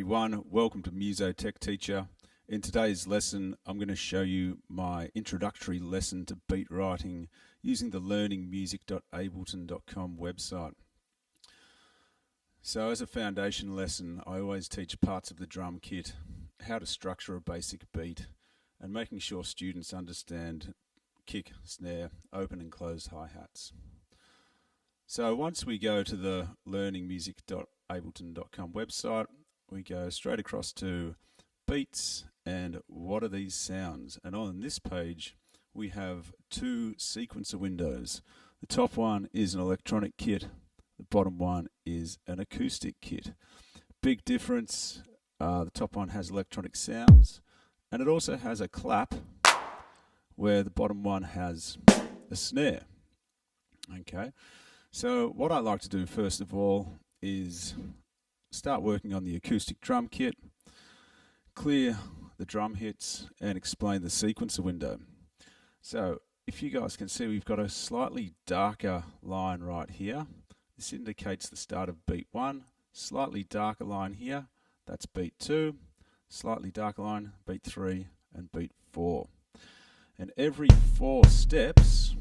everyone, welcome to MusoTechTeacher. In today's lesson, I'm going to show you my introductory lesson to beat writing using the learningmusic.ableton.com website. So as a foundation lesson, I always teach parts of the drum kit, how to structure a basic beat, and making sure students understand kick, snare, open and closed hi-hats. So once we go to the learningmusic.ableton.com website, we go straight across to beats and what are these sounds. And on this page, we have two sequencer windows. The top one is an electronic kit. The bottom one is an acoustic kit. Big difference, the top one has electronic sounds, and it also has a clap where the bottom one has a snare. Okay. So what I like to do first of all is start working on the acoustic drum kit, clear the drum hits and explain the sequencer window. So if you guys can see, we've got a slightly darker line right here. This indicates the start of beat 1, slightly darker line here, that's beat 2, slightly darker line, beat 3 and beat 4. And every 4 steps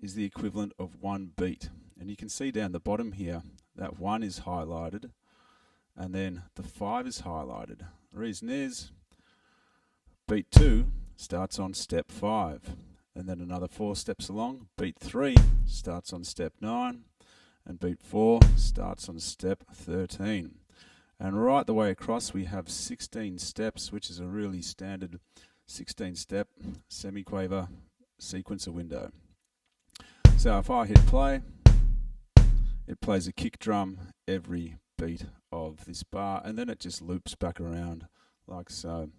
is the equivalent of one beat. And you can see down the bottom here that 1 is highlighted and then the 5 is highlighted. The reason is beat 2 starts on step 5 and then another 4 steps along. Beat 3 starts on step 9 and beat 4 starts on step 13. And right the way across we have 16 steps, which is a really standard 16-step semiquaver sequencer window. So if I hit play, it plays a kick drum every beat of this bar and then it just loops back around like so.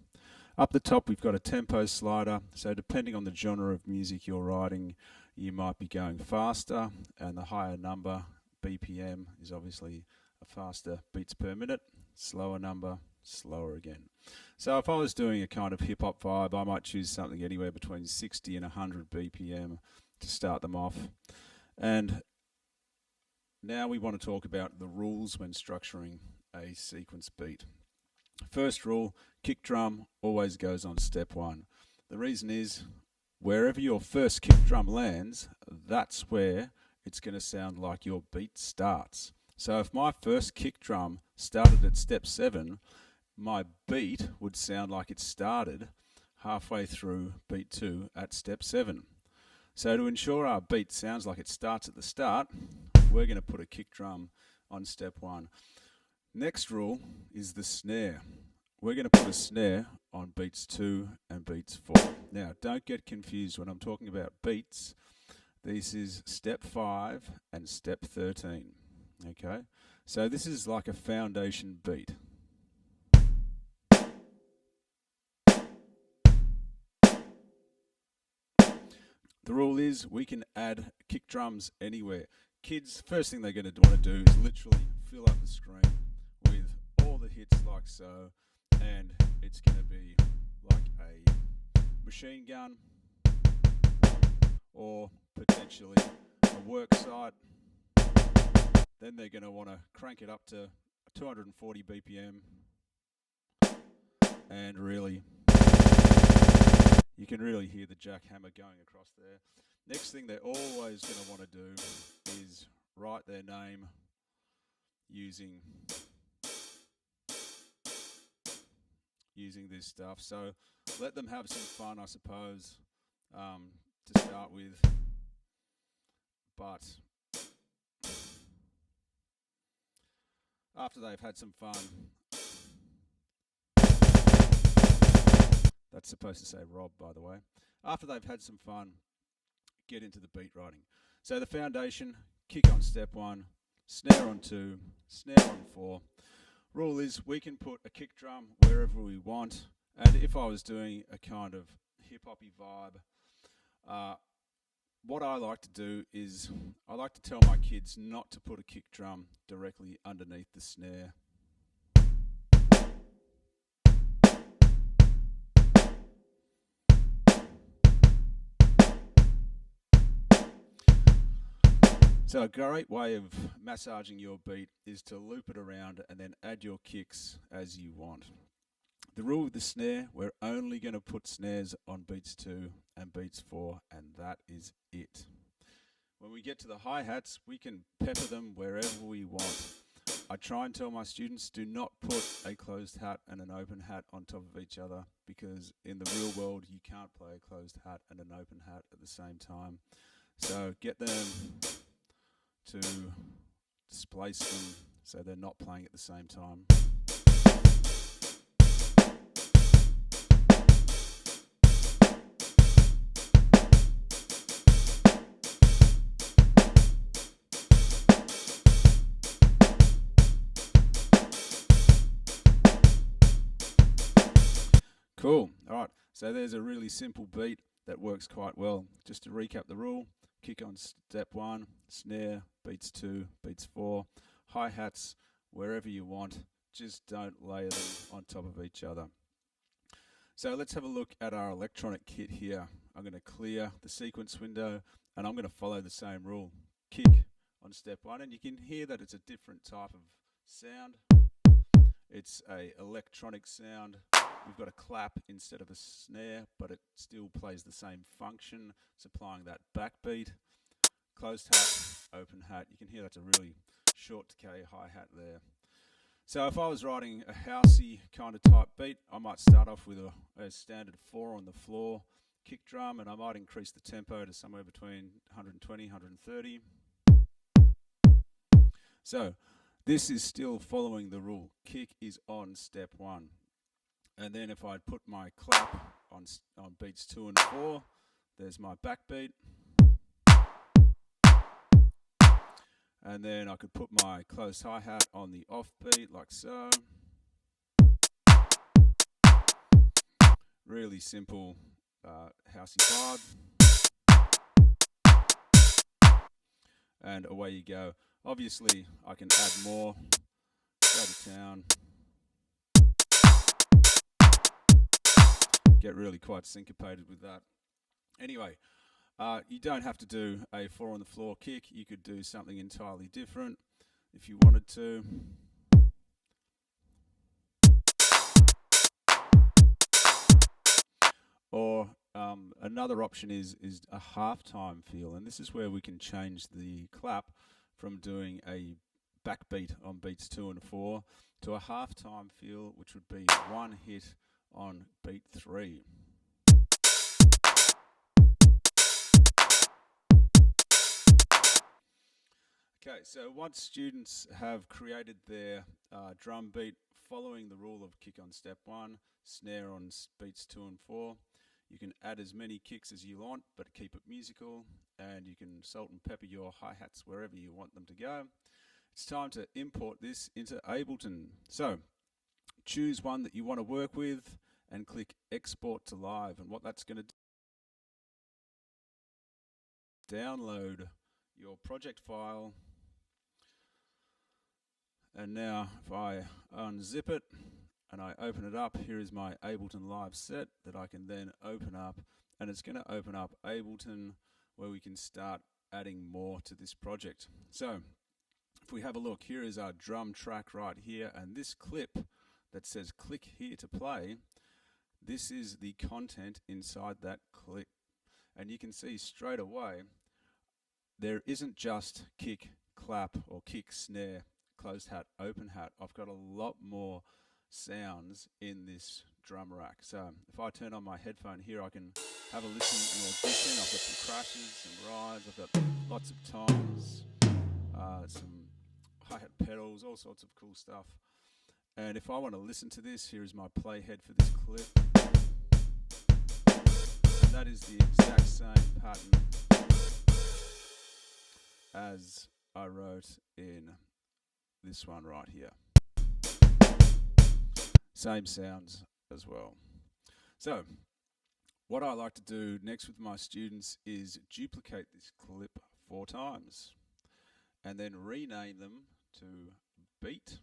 Up the top we've got a tempo slider, so depending on the genre of music you're writing, you might be going faster, and the higher number, BPM, is obviously a faster beats per minute, slower number, slower again. So if I was doing a kind of hip-hop vibe, I might choose something anywhere between 60 and 100 BPM to start them off. And now we want to talk about the rules when structuring a sequence beat. First rule, kick drum always goes on step 1. The reason is, wherever your first kick drum lands, that's where it's going to sound like your beat starts. So if my first kick drum started at step 7, my beat would sound like it started halfway through beat 2 at step 7. So to ensure our beat sounds like it starts at the start, we're going to put a kick drum on step 1. Next rule is the snare. We're going to put a snare on beats 2 and beats 4. Now, don't get confused when I'm talking about beats. This is step 5 and step 13. Okay? So this is like a foundation beat. The rule is we can add kick drums anywhere. Kids, first thing they're going to want to do is literally fill up the screen with all the hits like so, and it's going to be like a machine gun or potentially a work site. Then they're going to want to crank it up to 240 BPM and really, you can really hear the jackhammer going across there. Next thing they're always going to want to do is write their name using this stuff. So let them have some fun, I suppose, to start with. But after they've had some fun, that's supposed to say Rob, by the way. After they've had some fun, get into the beat writing. So the foundation, kick on step 1, snare on 2, snare on 4. Rule is we can put a kick drum wherever we want. And if I was doing a kind of hip-hoppy vibe, what I like to do is I like to tell my kids not to put a kick drum directly underneath the snare. So a great way of massaging your beat is to loop it around and then add your kicks as you want. The rule with the snare, we're only going to put snares on beats 2 and beats 4, and that is it. When we get to the hi-hats, we can pepper them wherever we want. I try and tell my students, do not put a closed hat and an open hat on top of each other, because in the real world you can't play a closed hat and an open hat at the same time. So get them to displace them so they're not playing at the same time. Cool. All right. So there's a really simple beat that works quite well. Just to recap the rule, kick on step 1, snare, beats 2, beats 4, hi-hats wherever you want. Just don't layer them on top of each other. So let's have a look at our electronic kit here. I'm going to clear the sequence window and I'm going to follow the same rule. Kick on step 1, and you can hear that it's a different type of sound. It's a electronic sound. We've got a clap instead of a snare, but it still plays the same function, supplying that backbeat. Closed hat, open hat. You can hear that's a really short decay hi-hat there. So if I was writing a housey kind of type beat, I might start off with a standard 4 on the floor kick drum, and I might increase the tempo to somewhere between 120, 130. So this is still following the rule. Kick is on step 1. And then if I put my clap on beats 2 and 4, there's my backbeat. And then I could put my closed hi-hat on the off beat like so. Really simple housey vibe. And away you go. Obviously I can add more, go to town. Get really quite syncopated with that. Anyway, you don't have to do a 4 on the floor kick. You could do something entirely different if you wanted to. Or another option is a halftime feel, and this is where we can change the clap from doing a backbeat on beats 2 and 4 to a halftime feel, which would be 1 hit on beat 3. Okay, so once students have created their drum beat following the rule of kick on step 1, snare on beats 2 and 4, you can add as many kicks as you want, but keep it musical, and you can salt and pepper your hi-hats wherever you want them to go. It's time to import this into Ableton. So choose one that you want to work with and click Export to Live, and what that's going to do, download your project file. And now if I unzip it and I open it up, here is my Ableton Live set that I can then open up, and it's going to open up Ableton where we can start adding more to this project. So if we have a look, here is our drum track right here, and this clip that says click here to play, this is the content inside that clip. And you can see straight away there isn't just kick, clap, or kick, snare, closed hat, open hat. I've got a lot more sounds in this drum rack. So if I turn on my headphone here, I can have a listen and audition. I've got some crashes, some rides, I've got lots of toms, some hi-hat pedals, all sorts of cool stuff. And if I want to listen to this, here is my playhead for this clip. And that is the exact same pattern as I wrote in this one right here. Same sounds as well. So what I like to do next with my students is duplicate this clip 4 times and then rename them to beat,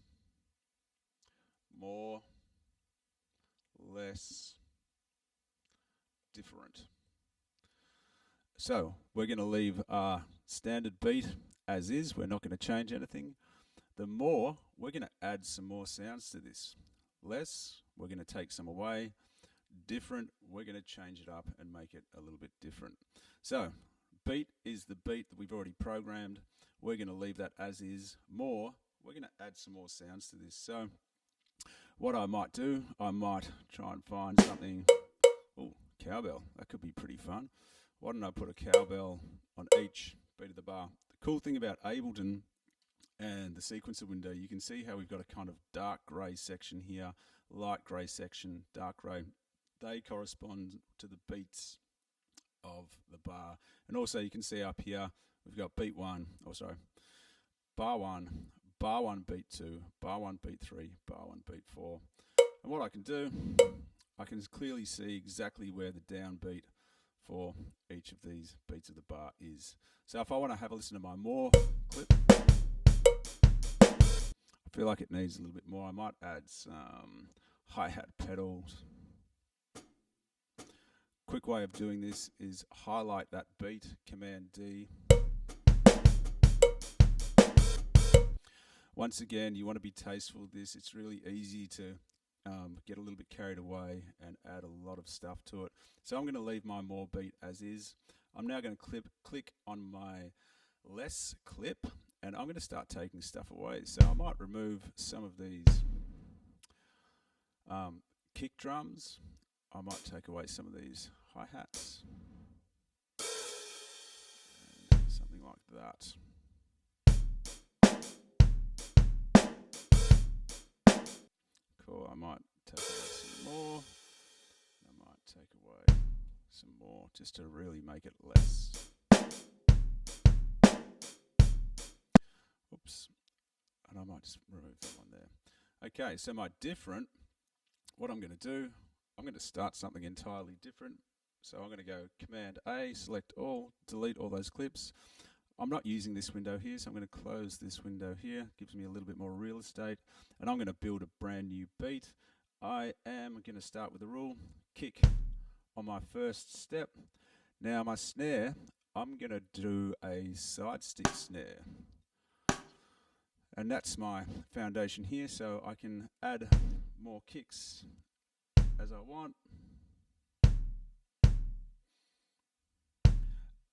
more, less, different. So we're going to leave our standard beat as is. We're not going to change anything. The more, we're going to add some more sounds to this. Less, we're going to take some away. Different, we're going to change it up and make it a little bit different. So, beat is the beat that we've already programmed. We're going to leave that as is. More, we're going to add some more sounds to this. So, what I might do, I might try and find something. Oh, cowbell. That could be pretty fun. Why don't I put a cowbell on each beat of the bar? The cool thing about Ableton and the sequencer window, you can see how we've got a kind of dark grey section here, light grey section, dark grey. They correspond to the beats of the bar. And also you can see up here, we've got beat 1, bar 1, bar 1, beat 2, bar 1, beat 3, bar 1, beat 4. And what I can do, I can clearly see exactly where the downbeat for each of these beats of the bar is. So if I want to have a listen to my more clip, I feel like it needs a little bit more. I might add some hi-hat pedals. Quick way of doing this is highlight that beat, Command D. Once again, you want to be tasteful with this. It's really easy to get a little bit carried away and add a lot of stuff to it. So I'm going to leave my more beat as is. I'm now going to click on my less clip, and I'm going to start taking stuff away. So I might remove some of these kick drums. I might take away some of these hi-hats. And something like that. Cool, I might take away some more. I might take away some more just to really make it less. Oops. And I might just remove that one there. Okay, so my different, what I'm going to do, I'm going to start something entirely different. So I'm going to go Command A, select all, delete all those clips. I'm not using this window here, so I'm going to close this window here. Gives me a little bit more real estate. And I'm going to build a brand new beat. I am going to start with the rule, kick on my first step. Now my snare, I'm going to do a side stick snare. And that's my foundation here, so I can add more kicks as I want.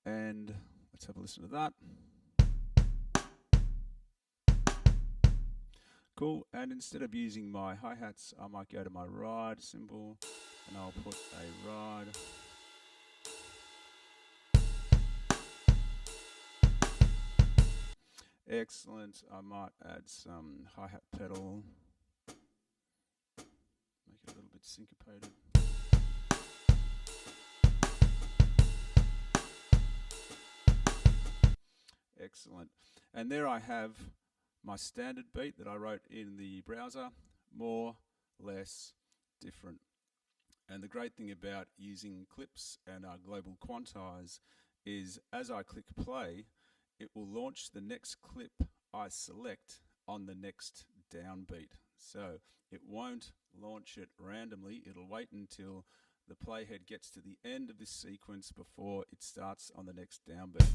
And let's have a listen to that. Cool, and instead of using my hi-hats, I might go to my ride symbol, and I'll put a ride. Excellent, I might add some hi-hat pedal, make it a little bit syncopated. Excellent. And there I have my standard beat that I wrote in the browser, more, less, different. And the great thing about using clips and our global quantize is as I click play, it will launch the next clip I select on the next downbeat. So it won't launch it randomly, it'll wait until the playhead gets to the end of this sequence before it starts on the next downbeat.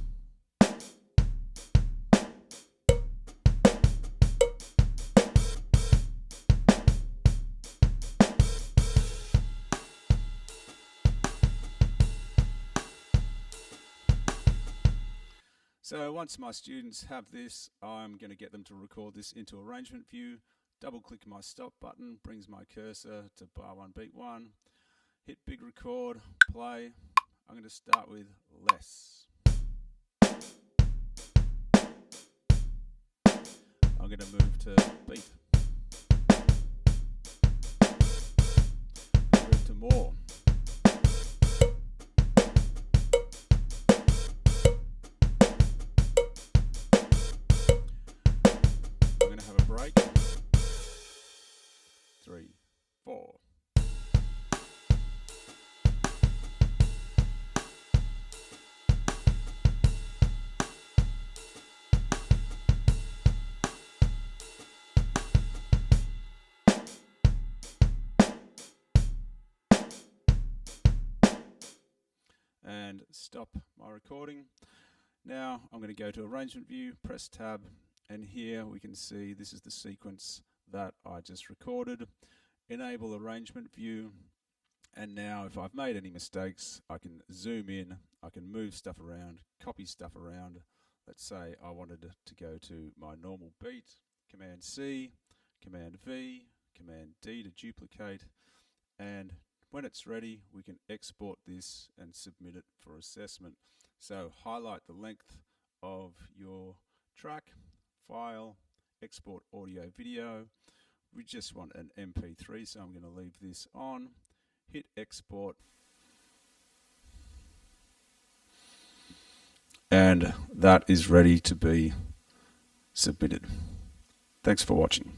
So once my students have this, I'm going to get them to record this into arrangement view. Double click my stop button, brings my cursor to bar 1, beat 1. Hit big record, play. I'm going to start with less. I'm going to move to beat. Move to more. Break. 3, 4. And stop my recording. Now I'm going to go to Arrangement View, press Tab, and here we can see this is the sequence that I just recorded. Enable Arrangement View, and now if I've made any mistakes, I can zoom in, I can move stuff around, copy stuff around. Let's say I wanted to go to my normal beat, Command C, Command V, Command D to duplicate, and when it's ready, we can export this and submit it for assessment. So highlight the length of your track, file, export audio video. We just want an MP3, so I'm going to leave this on. Hit export. And that is ready to be submitted. Thanks for watching.